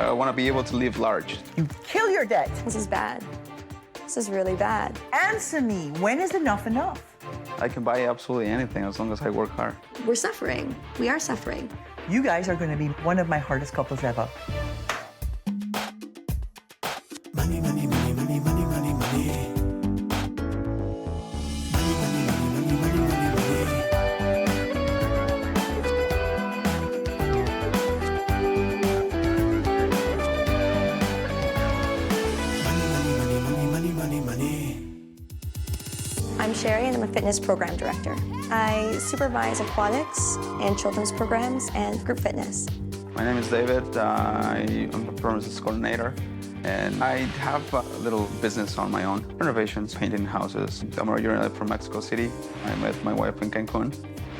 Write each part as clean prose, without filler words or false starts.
I want to be able to live large. You kill your debt. This is bad. This is really bad. Answer me, when is enough enough? I can buy absolutely anything as long as I work hard. We're suffering. We are suffering. You guys are going to be one of my hardest couples ever. Money, money, money, money, money, money, money. I'm Sherry, and I'm a fitness program director. I supervise aquatics and children's programs and group fitness. My name is David. I'm a performance coordinator, and I have a little business on my own. Renovations, painting houses. I'm originally from Mexico City. I met my wife in Cancun.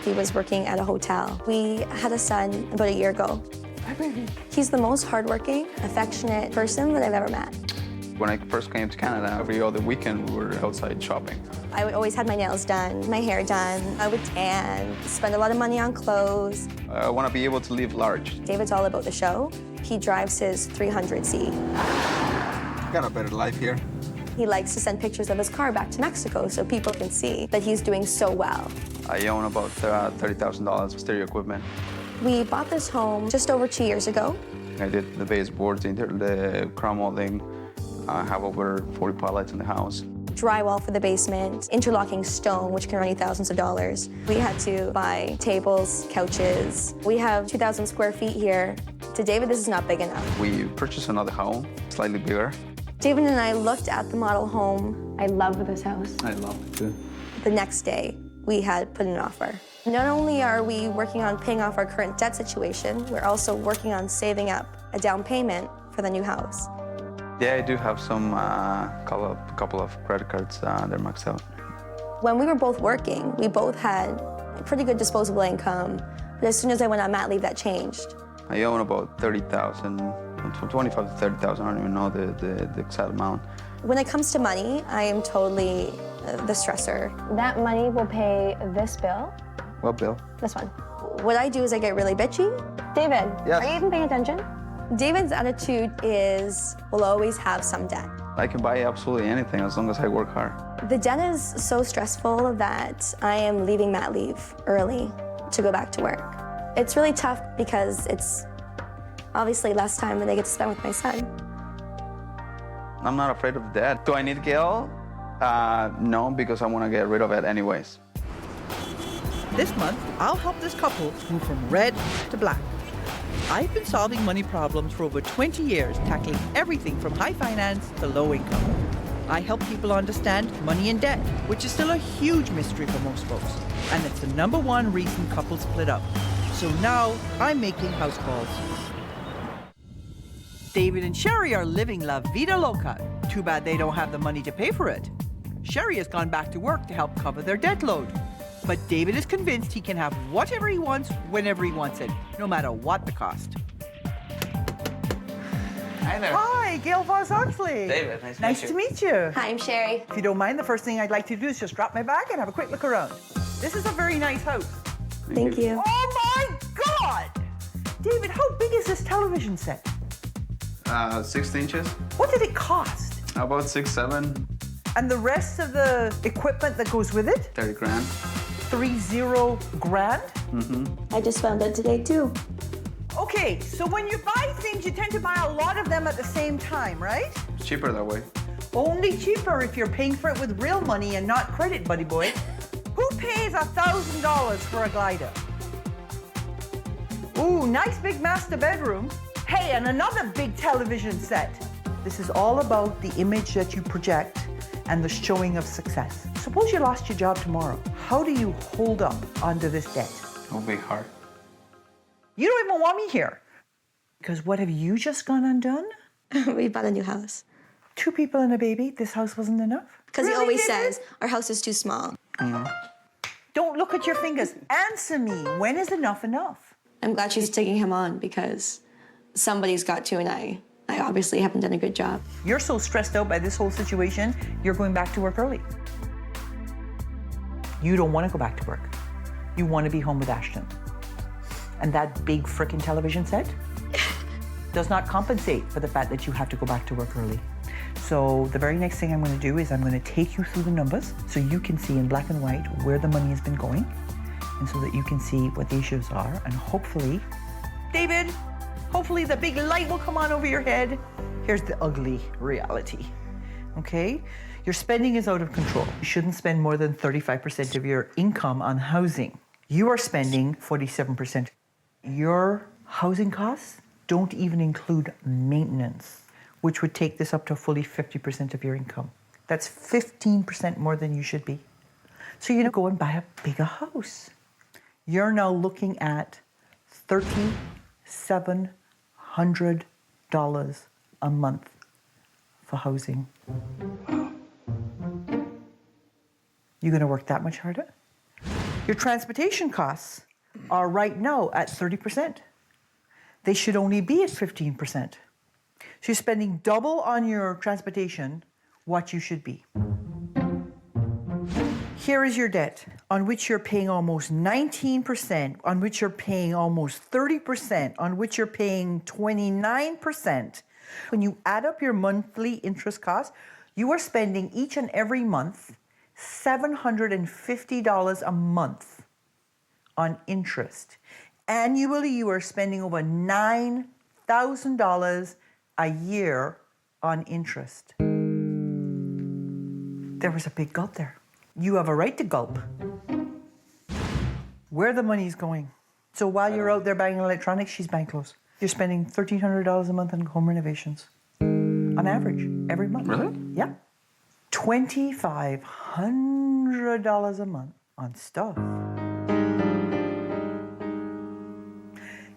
He was working at a hotel. We had a son about a year ago. Hi, baby. He's the most hardworking, affectionate person that I've ever met. When I first came to Canada, every other weekend we were outside shopping. I always had my nails done, my hair done. I would tan, spend a lot of money on clothes. I want to be able to live large. David's all about the show. He drives his 300Z. I got a better life here. He likes to send pictures of his car back to Mexico so people can see that he's doing so well. I own about $30,000 of stereo equipment. We bought this home just over 2 years ago. I did the baseboards, the crown molding. I have over 40 pallets in the house. Drywall for the basement, interlocking stone, which can run you thousands of dollars. We had to buy tables, couches. We have 2,000 square feet here. To David, this is not big enough. We purchased another home, slightly bigger. David and I looked at the model home. I love this house. I love it too. The next day, we had put in an offer. Not only are we working on paying off our current debt situation, we're also working on saving up a down payment for the new house. Yeah, I do have some couple of credit cards. They're maxed out. When we were both working, we both had a pretty good disposable income. But as soon as I went on mat leave, that changed. I own about 30,000, 25 to 30,000. I don't even know the exact amount. When it comes to money, I am totally the stressor. That money will pay this bill. What bill? This one. What I do is I get really bitchy. David, Yes. Are you even paying attention? David's attitude is, we'll always have some debt. I can buy absolutely anything as long as I work hard. The debt is so stressful that I am leaving mat leave early to go back to work. It's really tough because it's obviously less time that I get to spend with my son. I'm not afraid of debt. Do I need Gail? No, because I want to get rid of it anyways. This month, I'll help this couple move from red to black. I've been solving money problems for over 20 years, tackling everything from high finance to low income. I help people understand money and debt, which is still a huge mystery for most folks. And it's the #1 reason couples split up. So now I'm making house calls. David and Sherry are living la vida loca. Too bad they don't have the money to pay for it. Sherry has gone back to work to help cover their debt load. But David is convinced he can have whatever he wants, whenever he wants it, no matter what the cost. Hi there. Hi, Gail Vaz-Oxlade. David, nice to meet you. Hi, I'm Sherry. If you don't mind, the first thing I'd like to do is just drop my bag and have a quick look around. This is a very nice house. Thank you. Oh my God! David, how big is this television set? 6 inches, What did it cost? about 6, 7, And the rest of the equipment that goes with it? 30 grand. 30 grand? I just found out today, too. Okay, so when you buy things, you tend to buy a lot of them at the same time, right? It's cheaper that way. Only cheaper if you're paying for it with real money and not credit, buddy boy. Who pays $1,000 for a glider? Ooh, nice big master bedroom. Hey, and another big television set. This is all about the image that you project and the showing of success. Suppose you lost your job tomorrow. How do you hold up under this debt? It'll be hard. You don't even want me here. Because what have you just gone undone? We bought a new house. 2 people and a baby, this house wasn't enough? Because he Really, always David? says, our house is too small. Don't look at your fingers. Answer me. When is enough enough? I'm glad she's taking him on because somebody's got to, and I obviously haven't done a good job. You're so stressed out by this whole situation, you're going back to work early. You don't want to go back to work. You want to be home with Ashton. And that big frickin' television set? does not compensate for the fact that you have to go back to work early. So the very next thing I'm going to do is I'm going to take you through the numbers so you can see in black and white where the money has been going, and so that you can see what the issues are, and hopefully, David, hopefully the big light will come on over your head. Here's the ugly reality, okay? Your spending is out of control. You shouldn't spend more than 35% of your income on housing. You are spending 47%. Your housing costs don't even include maintenance, which would take this up to fully 50% of your income. That's 15% more than you should be. So you go and buy a bigger house. You're now looking at $3,700 a month for housing. You gonna work that much harder? Your transportation costs are right now at 30%. They should only be at 15%. So you're spending double on your transportation what you should be. Here is your debt, on which you're paying almost 19%, on which you're paying almost 30%, on which you're paying 29%. When you add up your monthly interest costs, you are spending each and every month $750 a month on interest. Annually, you are spending over $9,000 a year on interest. There was a big gulp there. You have a right to gulp. Where the money's going. So while you're out there buying electronics, she's buying clothes. You're spending $1,300 a month on home renovations. On average, every month. Really? Yeah. $2,500 a month on stuff.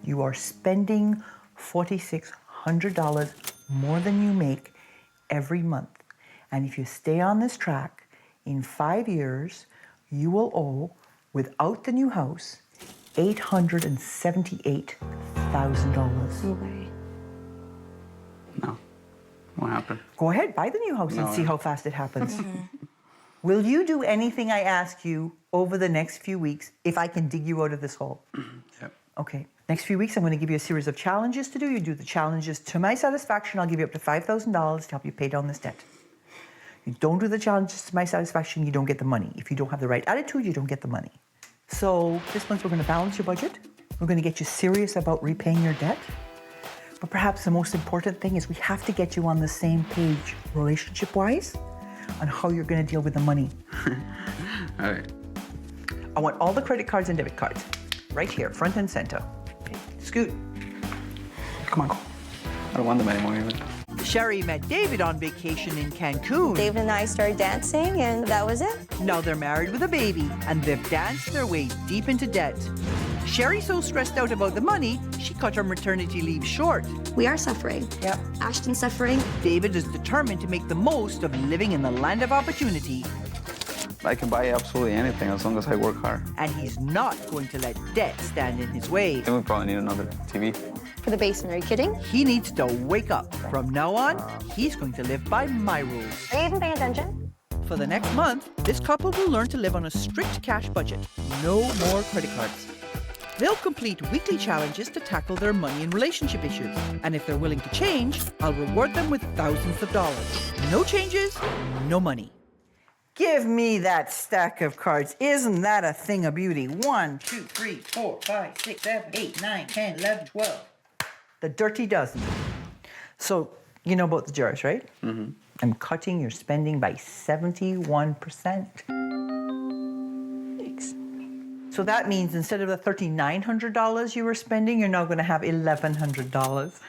You are spending $4,600 more than you make every month. And if you stay on this track, in 5 years, you will owe, without the new house, $878,000. No way. No. What happened? Go ahead, buy the new house and see how fast it happens. Will you do anything I ask you over the next few weeks if I can dig you out of this hole? Yep. Okay. Next few weeks, I'm going to give you a series of challenges to do. You do the challenges to my satisfaction. I'll give you up to $5,000 to help you pay down this debt. You don't do the challenges to my satisfaction, you don't get the money. If you don't have the right attitude, you don't get the money. So this month, we're going to balance your budget. We're going to get you serious about repaying your debt. But perhaps the most important thing is we have to get you on the same page, relationship-wise, on how you're going to deal with the money. All right. I want all the credit cards and debit cards right here, front and center. Okay. Scoot. Come on, go. I don't want them anymore even. Sherry met David on vacation in Cancun. David and I started dancing, and that was it. Now they're married with a baby, and they've danced their way deep into debt. Sherry's so stressed out about the money, she cut her maternity leave short. We are suffering. Yep. Ashton's suffering. David is determined to make the most of living in the land of opportunity, I can buy absolutely anything as long as I work hard. and he's not going to let debt stand in his way. Then we probably need another TV. For the basement, are you kidding? He needs to wake up. From now on, he's going to live by my rules. Are you even paying attention? For the next month, this couple will learn to live on a strict cash budget. No more credit cards. They'll complete weekly challenges to tackle their money and relationship issues. And if they're willing to change, I'll reward them with thousands of dollars. No changes, no money. Give me that stack of cards. Isn't that a thing of beauty? 1, 2, 3, 4, 5, 6, 7, 8, 9, 10, 11, 12. The dirty dozen. So, you know about the jars, right? Mm-hmm. I'm cutting your spending by 71%. Thanks. So that means instead of the $3,900 you were spending, you're now going to have $1,100.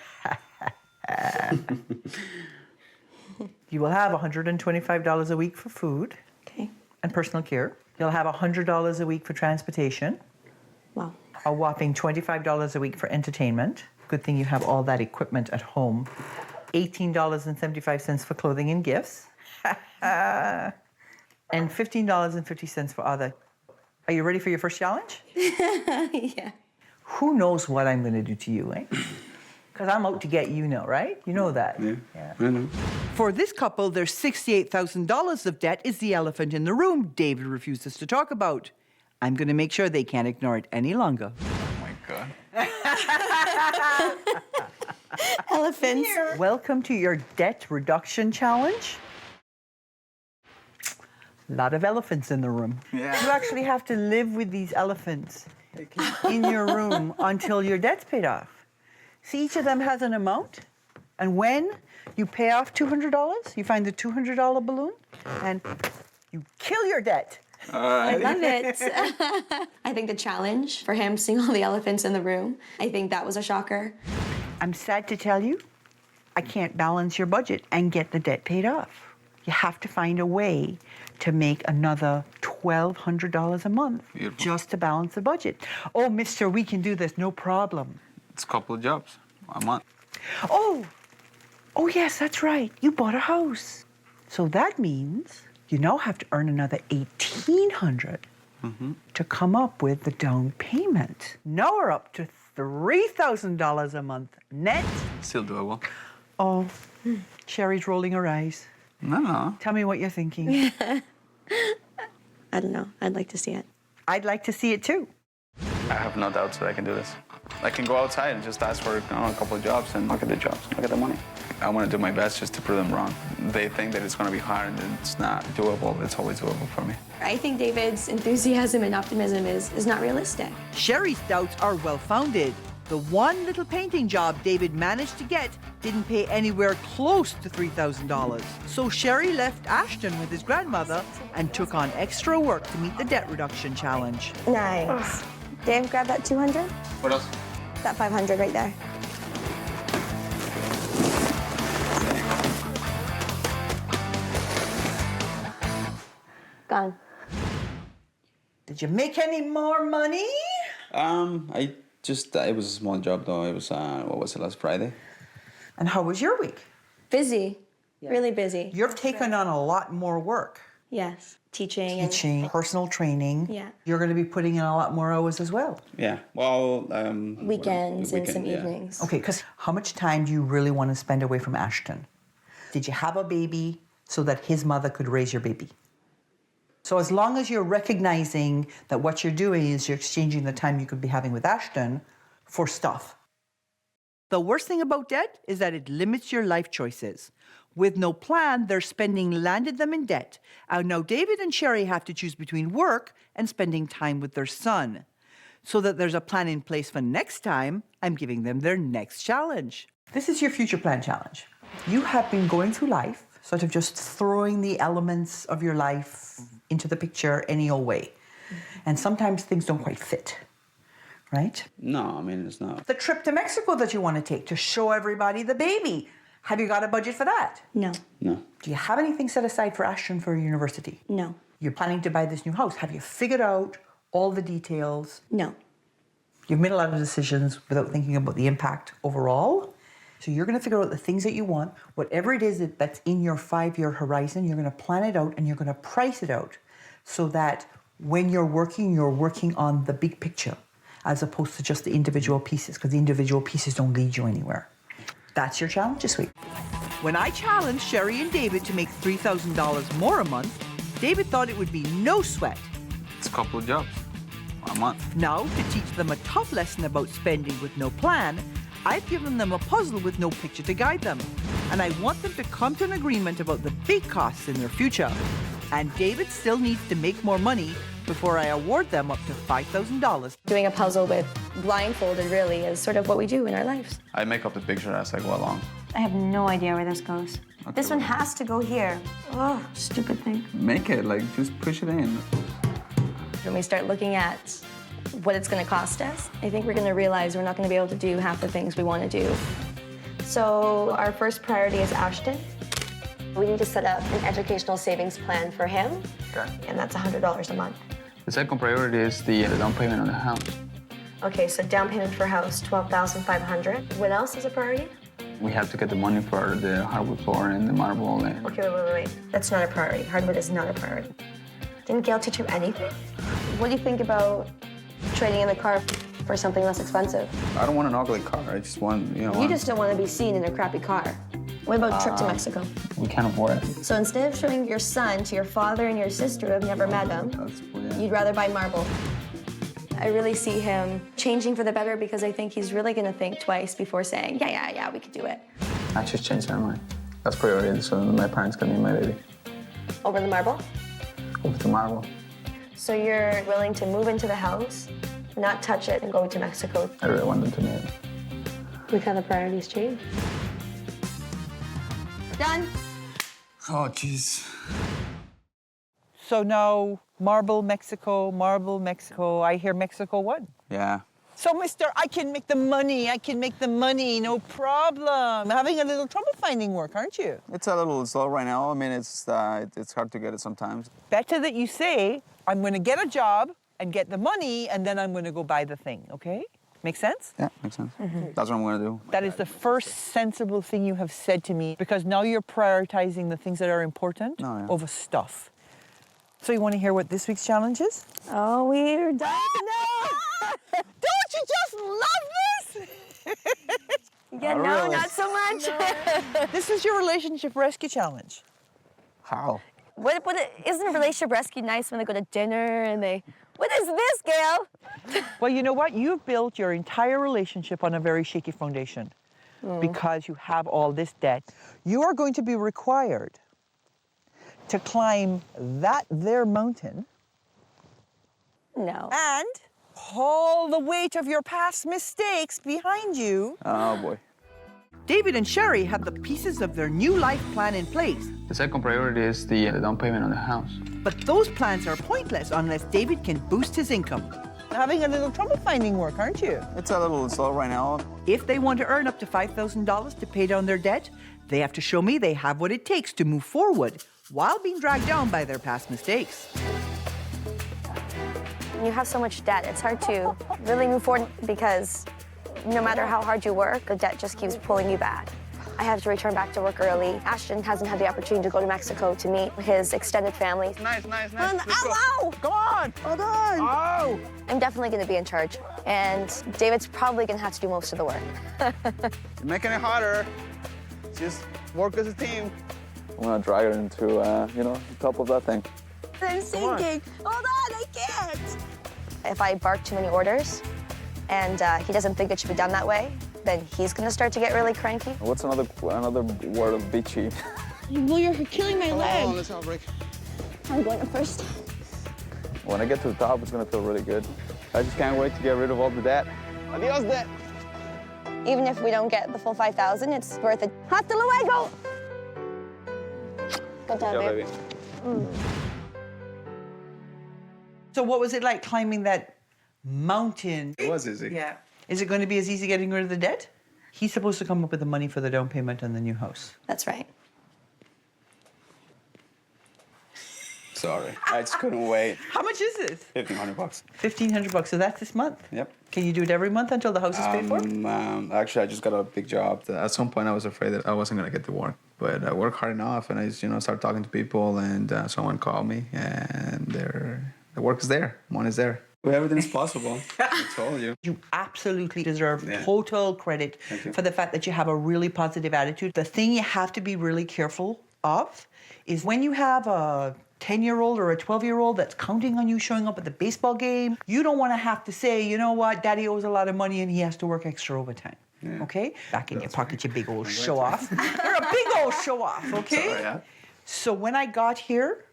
You will have $125 a week for food Okay. and personal care. You'll have $100 a week for transportation, Wow. a whopping $25 a week for entertainment. Good thing you have all that equipment at home. $18.75 for clothing and gifts. And $15.50 for other. Are you ready for your first challenge? Yeah. Who knows what I'm going to do to you, eh? Because I'm out to get you now, right? You know that. Yeah. I know. For this couple, their $68,000 of debt is the elephant in the room David refuses to talk about. I'm going to make sure they can't ignore it any longer. Oh my God. Elephants. Welcome to your debt reduction challenge. A lot of elephants in the room. Yeah. You actually have to live with these elephants in your room until your debt's paid off. See, each of them has an amount, and when you pay off $200, you find the $200 balloon, and you kill your debt. I love it. I think the challenge for him seeing all the elephants in the room, I think that was a shocker. I'm sad to tell you, I can't balance your budget and get the debt paid off. You have to find a way to make another $1,200 a month Beautiful. just to balance the budget. Oh, mister, we can do this, no problem. It's a couple of jobs a month. Oh yes, that's right. You bought a house. So that means you now have to earn another $1,800 to come up with the down payment. Now we're up to $3,000 a month net. Still doable. Oh, Sherry's rolling her eyes. No. Tell me what you're thinking. I don't know. I'd like to see it. I'd like to see it too. I have no doubts that I can do this. I can go outside and just ask for a couple of jobs and look at the jobs, look at the money. I want to do my best just to prove them wrong. They think that it's going to be hard and it's not doable. It's always doable for me. I think David's enthusiasm and optimism is not realistic. Sherry's doubts are well-founded. The one little painting job David managed to get didn't pay anywhere close to $3,000. So Sherry left Ashton with his grandmother and took on extra work to meet the debt reduction challenge. Nice. Dave, grab that 200. What else? That 500 right there. Gone. Did you make any more money? It was a small job though. It was, what was it, last Friday? And how was your week? Busy. Really busy. You've taken on a lot more work. Yes. Teaching. Teaching, personal training. Yeah. You're going to be putting in a lot more hours as well. Yeah, well, Weekends and some yeah. evenings. Okay, because how much time do you really want to spend away from Ashton? Did you have a baby so that his mother could raise your baby? So as long as you're recognizing that what you're doing is you're exchanging the time you could be having with Ashton for stuff. The worst thing about debt is that it limits your life choices. With no plan, their spending landed them in debt. And now David and Sherry have to choose between work and spending time with their son. So that there's a plan in place for next time, I'm giving them their next challenge. This is your future plan challenge. You have been going through life, sort of just throwing the elements of your life into the picture any old way. And sometimes things don't quite fit, right? No, I mean, it's not. The trip to Mexico that you want to take to show everybody the baby. Have you got a budget for that? No. No. Do you have anything set aside for Ashton for university? No. You're planning to buy this new house. Have you figured out all the details? No. You've made a lot of decisions without thinking about the impact overall. So you're going to figure out the things that you want. Whatever it is that's in your 5-year horizon, you're going to plan it out and you're going to price it out so that when you're working on the big picture as opposed to just the individual pieces, because the individual pieces don't lead you anywhere. That's your challenge this week. When I challenged Sherry and David to make $3,000 more a month, David thought it would be no sweat. It's a couple of jobs a month. Now, to teach them a tough lesson about spending with no plan, I've given them a puzzle with no picture to guide them. And I want them to come to an agreement about the big costs in their future. And David still needs to make more money before I award them up to $5,000. Doing a puzzle with blindfolded really is sort of what we do in our lives. I make up the picture as I go along. I have no idea where this goes. Okay, This one has to go here. Oh, stupid thing. Make it, just push it in. When we start looking at what it's going to cost us, I think we're going to realize we're not going to be able to do half the things we want to do. So our first priority is Ashton. We need to set up an educational savings plan for him, Okay. and that's $100 a month. The second priority is the down payment on the house. Okay, so down payment for house, $12,500. What else is a priority? We have to get the money for the hardwood floor and the marble. And Okay, wait. That's not a priority. Hardwood is not a priority. Didn't Gail teach you anything? What do you think about trading in the car for something less expensive? I don't want an ugly car. I just want, You just don't want to be seen in a crappy car. What about a trip to Mexico? we can't afford it. So instead of showing your son to your father and your sister who have never met him, That's, yeah. you'd rather buy marble. I really see him changing for the better because I think he's really gonna think twice before saying, yeah, we could do it. I just changed her mind. That's priority, so my parents can meet my baby. Over the marble? Over the marble. So you're willing to move into the house, not touch it, and go to Mexico? I really want them to meet. Look how the priorities change. Done. Oh, jeez. So now, Marble, Mexico, I hear Mexico won. Yeah. So, mister, I can make the money, no problem. Having a little trouble finding work, aren't you? It's a little slow right now. I mean, it's hard to get it sometimes. Better that you say, I'm going to get a job and get the money, and then I'm going to go buy the thing, okay? Make sense? Yeah, makes sense. That's what I'm going to do. That is the first sensible thing you have said to me, because now you're prioritizing the things that are important over stuff. So you want to hear what this week's challenge is? Oh, we're done. Don't you just love this? Yeah, no, really? not so much. This is your relationship rescue challenge. How? Isn't a relationship rescue nice when they go to dinner and they, what is this, Gail? Well, you know what? You've built your entire relationship on a very shaky foundation because you have all this debt. You are going to be required to climb that there mountain No. and haul the weight of your past mistakes behind you. Oh, boy. David and Sherry have the pieces of their new life plan in place. The second priority is the down payment on the house. But those plans are pointless unless David can boost his income. Having a little trouble finding work, aren't you? It's a little slow right now. If they want to earn up to $5,000 to pay down their debt, they have to show me they have what it takes to move forward while being dragged down by their past mistakes. When you have so much debt, it's hard to really move forward because no matter how hard you work, the debt just keeps pulling you back. I have to return back to work early. Ashton hasn't had the opportunity to go to Mexico to meet his extended family. Nice. Ow! Come on! Well done! Oh! I'm definitely going to be in charge, and David's probably going to have to do most of the work. You're making it harder. Just work as a team. I'm gonna drag her into, the top of that thing. I'm sinking. Hold on, I can't. If I bark too many orders and he doesn't think it should be done that way, then he's going to start to get really cranky. What's another word of bitchy? Well, you're killing my leg. Oh, let's not break. I'm going up first. When I get to the top, it's gonna feel really good. I just can't wait to get rid of all the debt. Adios, debt. Even if we don't get the full 5,000, it's worth it. Hasta luego. Good job, babe. So what was it like climbing that mountain? It was easy. Yeah. Is it going to be as easy getting rid of the debt? He's supposed to come up with the money for the down payment on the new house. That's right. Sorry, I just couldn't wait. How much is this? $1,500. $1,500. So that's this month? Yep. Can you do it every month until the house is paid for? Actually, I just got a big job. At some point, I was afraid that I wasn't gonna get the work, but I worked hard enough, and I just, started talking to people, and someone called me, and the work is there. Money is there. Well, everything is possible. I told you. You absolutely deserve total credit for the fact that you have a really positive attitude. The thing you have to be really careful of is when you have a 10-year-old or a 12-year-old that's counting on you showing up at the baseball game, you don't want to have to say, you know what, Daddy owes a lot of money and he has to work extra overtime. Yeah. Okay? Back in your pocket, you big old show-off. You're a big old show-off, okay? Sorry, yeah. So when I got here,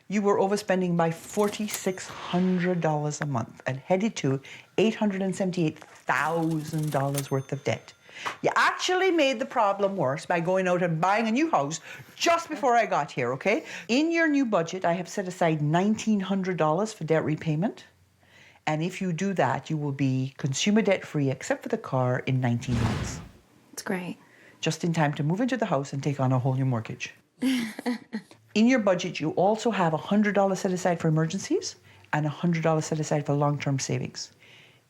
you were overspending by $4,600 a month and headed to $878,000 worth of debt. You actually made the problem worse by going out and buying a new house just before I got here, okay? In your new budget, I have set aside $1,900 for debt repayment. And if you do that, you will be consumer debt-free except for the car in 19 months. That's great. Just in time to move into the house and take on a whole new mortgage. In your budget, you also have $100 set aside for emergencies and $100 set aside for long-term savings.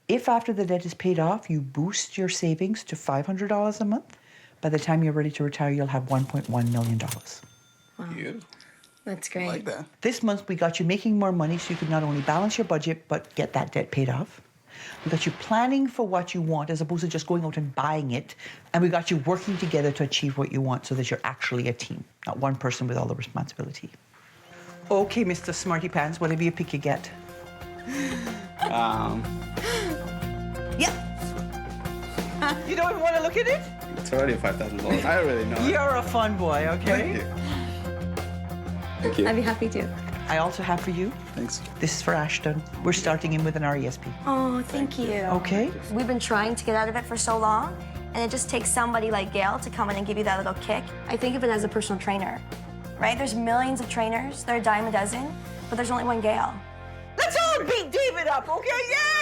If after the debt is paid off, you boost your savings to $500 a month, by the time you're ready to retire, you'll have $1.1 million. Wow. Beautiful. That's great. I like that. This month, we got you making more money so you could not only balance your budget, but get that debt paid off. We got you planning for what you want as opposed to just going out and buying it. And we got you working together to achieve what you want so that you're actually a team, not one person with all the responsibility. Okay, Mr. Smarty Pants, whatever you pick, you get. Yeah. You don't even want to look at it? It's already $5,000. I already know. You're a fun boy, okay? Thank you. Thank you. I'd be happy to. I also have for you. Thanks. This is for Ashton. We're starting him with an RESP. Oh, thank you. Okay? We've been trying to get out of it for so long, and it just takes somebody like Gail to come in and give you that little kick. I think of it as a personal trainer, right? There's millions of trainers. They're a dime a dozen, but there's only one Gail. Let's all beat David up, okay? Yeah!